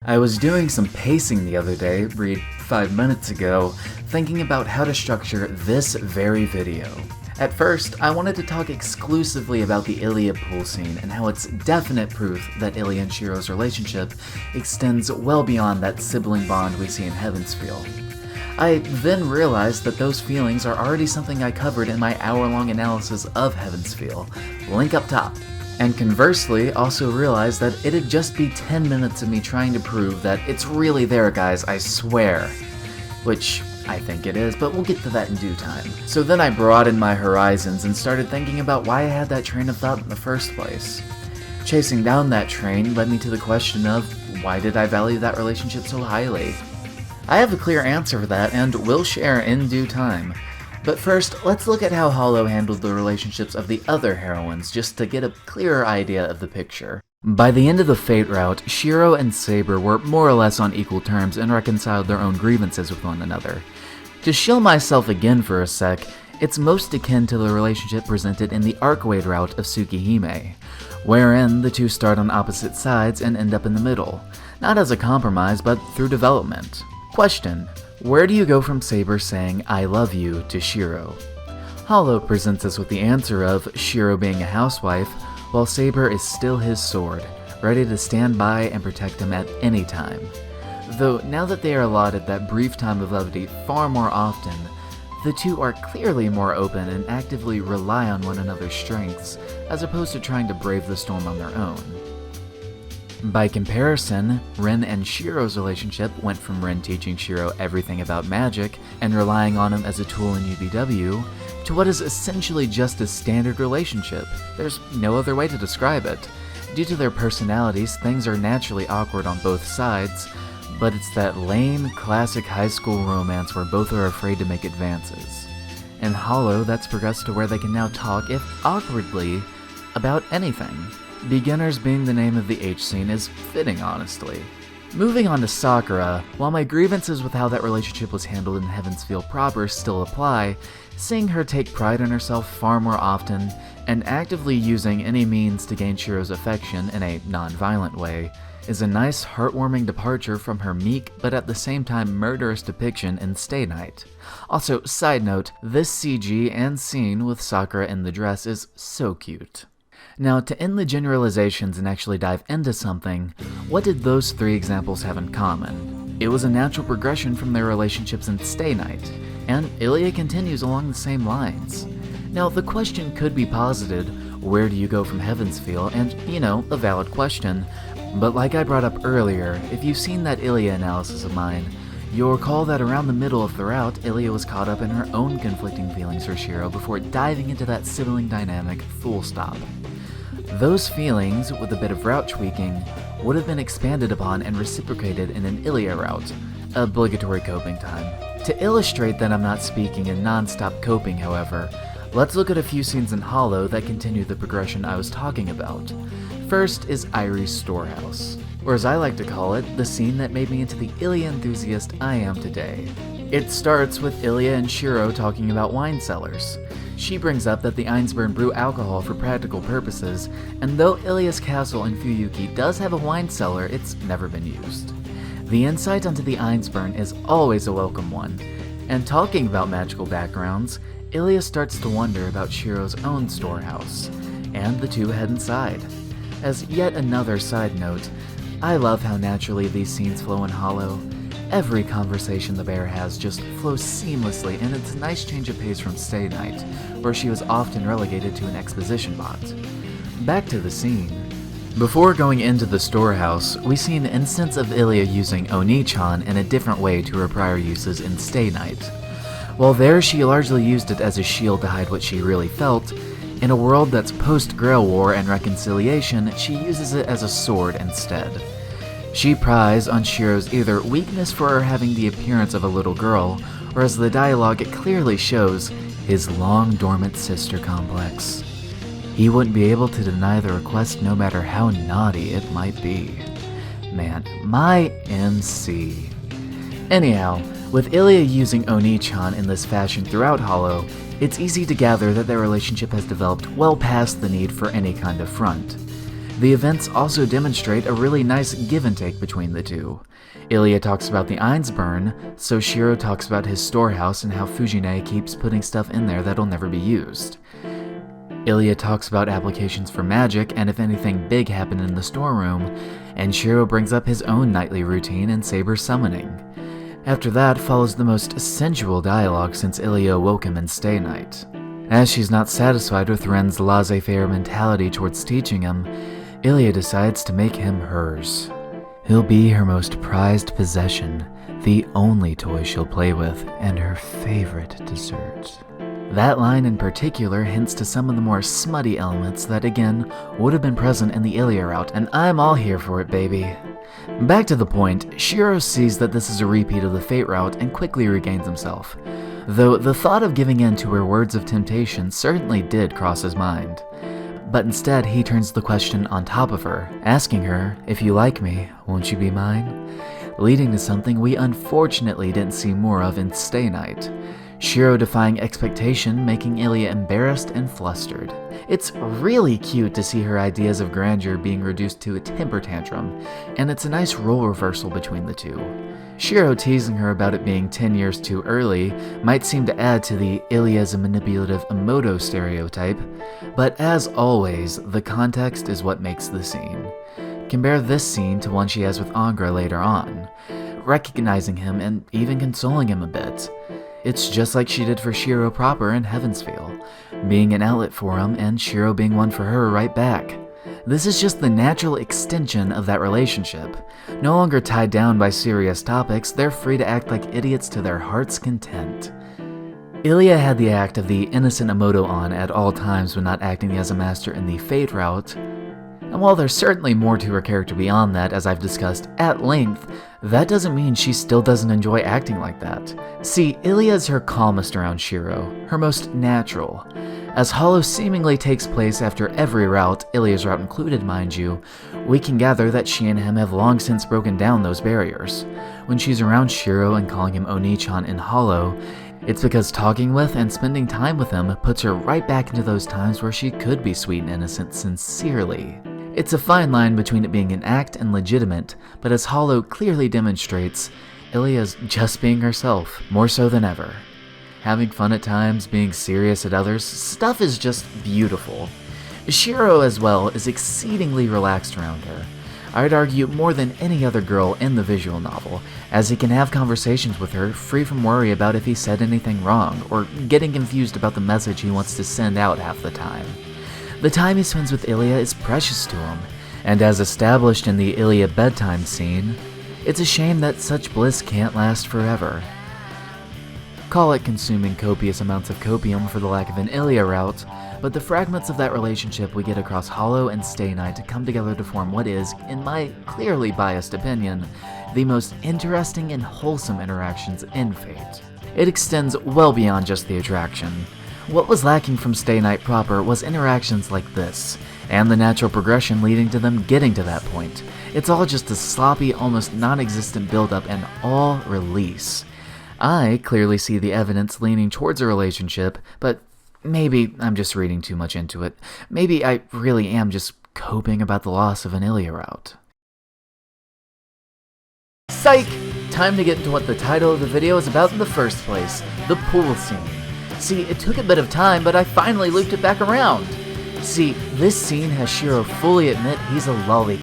I was doing some pacing the other day, read 5 minutes ago, thinking about how to structure this very video. At first, I wanted to talk exclusively about the Illya pool scene and how it's definite proof that Illya and Shiro's relationship extends well beyond that sibling bond we see in Heavensfeel. I then realized that those feelings are already something I covered in my hour-long analysis of Heavensfeel, link up top. And conversely, also realized that it'd just be 10 minutes of me trying to prove that it's really there, guys, I swear. Which I think it is, but we'll get to that in due time. So then I broadened my horizons and started thinking about why I had that train of thought in the first place. Chasing down that train led me to the question of, why did I value that relationship so highly? I have a clear answer for that, and will share in due time. But first, let's look at how Hollow handled the relationships of the other heroines, just to get a clearer idea of the picture. By the end of the Fate route, Shiro and Saber were more or less on equal terms and reconciled their own grievances with one another. To shill myself again for a sec, it's most akin to the relationship presented in the Arcwade route of Tsukihime, wherein the two start on opposite sides and end up in the middle, not as a compromise but through development. Question: where do you go from Saber saying "I love you" to Shiro? Hollow presents us with the answer of Shiro being a housewife, while Saber is still his sword, ready to stand by and protect him at any time. Though now that they are allotted that brief time of levity far more often, the two are clearly more open and actively rely on one another's strengths, as opposed to trying to brave the storm on their own. By comparison, Rin and Shiro's relationship went from Rin teaching Shiro everything about magic and relying on him as a tool in UBW, to what is essentially just a standard relationship. There's no other way to describe it. Due to their personalities, things are naturally awkward on both sides, but it's that lame, classic high school romance where both are afraid to make advances. In Hollow, that's progressed to where they can now talk, if awkwardly, about anything. Beginners being the name of the H-scene is fitting, honestly. Moving on to Sakura, while my grievances with how that relationship was handled in Heavensfeel proper still apply, seeing her take pride in herself far more often, and actively using any means to gain Shiro's affection in a non-violent way, is a nice, heartwarming departure from her meek but at the same time murderous depiction in Stay Night. Also, side note, this CG and scene with Sakura in the dress is so cute. Now, to end the generalizations and actually dive into something, what did those three examples have in common? It was a natural progression from their relationships in Stay Night, and Illya continues along the same lines. Now, the question could be posited, where do you go from Heavensfeel? And, a valid question, but like I brought up earlier, if you've seen that Illya analysis of mine, you'll recall that around the middle of the route, Illya was caught up in her own conflicting feelings for Shiro before diving into that sibling dynamic full stop. Those feelings, with a bit of route tweaking, would have been expanded upon and reciprocated in an Illya route, obligatory coping time. To illustrate that I'm not speaking in non-stop coping, however, let's look at a few scenes in Hollow that continue the progression I was talking about. First is Airi's storehouse, or as I like to call it, the scene that made me into the Illya enthusiast I am today. It starts with Illya and Shiro talking about wine cellars. She brings up that the Einsburn brew alcohol for practical purposes, and though Illya's castle in Fuyuki does have a wine cellar, it's never been used. The insight onto the Einsburn is always a welcome one, and talking about magical backgrounds, Illya starts to wonder about Shiro's own storehouse, and the two head inside. As yet another side note, I love how naturally these scenes flow in Hollow. Every conversation the bear has just flows seamlessly, and it's a nice change of pace from Stay Night, where she was often relegated to an exposition bot. Back to the scene. Before going into the storehouse, we see an instance of Illya using Onii-chan in a different way to her prior uses in Stay Night. While there, she largely used it as a shield to hide what she really felt, in a world that's post-Grail War and reconciliation, she uses it as a sword instead. She pries on Shiro's either weakness for her having the appearance of a little girl, or as the dialogue clearly shows, his long-dormant sister complex. He wouldn't be able to deny the request no matter how naughty it might be. Man, my MC. Anyhow, with Illya using Onii-chan in this fashion throughout Hollow, it's easy to gather that their relationship has developed well past the need for any kind of front. The events also demonstrate a really nice give and take between the two. Illya talks about the Einsburn, so Shiro talks about his storehouse and how Fujine keeps putting stuff in there that'll never be used. Illya talks about applications for magic and if anything big happened in the storeroom, and Shiro brings up his own nightly routine and saber summoning. After that follows the most sensual dialogue since Illya woke him in Stay Night. As she's not satisfied with Ren's laissez-faire mentality towards teaching him, Illya decides to make him hers. He'll be her most prized possession, the only toy she'll play with, and her favorite dessert. That line in particular hints to some of the more smutty elements that again would have been present in the Illya route, and I'm all here for it, baby. Back to the point, Shiro sees that this is a repeat of the Fate route and quickly regains himself, though the thought of giving in to her words of temptation certainly did cross his mind. But instead he turns the question on top of her, asking her, "If you like me, won't you be mine?" Leading to something we unfortunately didn't see more of in Stay Night. Shiro defying expectation, making Illya embarrassed and flustered. It's really cute to see her ideas of grandeur being reduced to a temper tantrum, and it's a nice role reversal between the two. Shiro teasing her about it being 10 years too early might seem to add to the Illya's a manipulative Emoto stereotype, but as always, the context is what makes the scene. Compare this scene to one she has with Angra later on, recognizing him and even consoling him a bit. It's just like she did for Shiro proper in Heavensfeel, being an outlet for him and Shiro being one for her right back. This is just the natural extension of that relationship. No longer tied down by serious topics, they're free to act like idiots to their heart's content. Illya had the act of the innocent Emoto on at all times when not acting as a master in the Fate route, and while there's certainly more to her character beyond that, as I've discussed at length, that doesn't mean she still doesn't enjoy acting like that. See, Illya is her calmest around Shiro, her most natural. As Hollow seemingly takes place after every route, Ilya's route included mind you, we can gather that she and him have long since broken down those barriers. When she's around Shiro and calling him Onii-chan in Hollow, it's because talking with and spending time with him puts her right back into those times where she could be sweet and innocent sincerely. It's a fine line between it being an act and legitimate, but as Hollow clearly demonstrates, Illya's just being herself, more so than ever. Having fun at times, being serious at others, stuff is just beautiful. Shiro as well is exceedingly relaxed around her. I'd argue more than any other girl in the visual novel, as he can have conversations with her free from worry about if he said anything wrong, or getting confused about the message he wants to send out half the time. The time he spends with Illya is precious to him, and as established in the Illya bedtime scene, it's a shame that such bliss can't last forever. Call it consuming copious amounts of copium for the lack of an Illya route, but the fragments of that relationship we get across Hollow and Stay Night come together to form what is, in my clearly biased opinion, the most interesting and wholesome interactions in Fate. It extends well beyond just the attraction. What was lacking from Stay Night proper was interactions like this, and the natural progression leading to them getting to that point. It's all just a sloppy, almost non-existent build-up and all release. I clearly see the evidence leaning towards a relationship, but maybe I'm just reading too much into it. Maybe I really am just coping about the loss of an Illya route. Psych! Time to get into what the title of the video is about in the first place, the pool scene. See, it took a bit of time, but I finally looped it back around. See, this scene has Shiro fully admit he's a lollipop.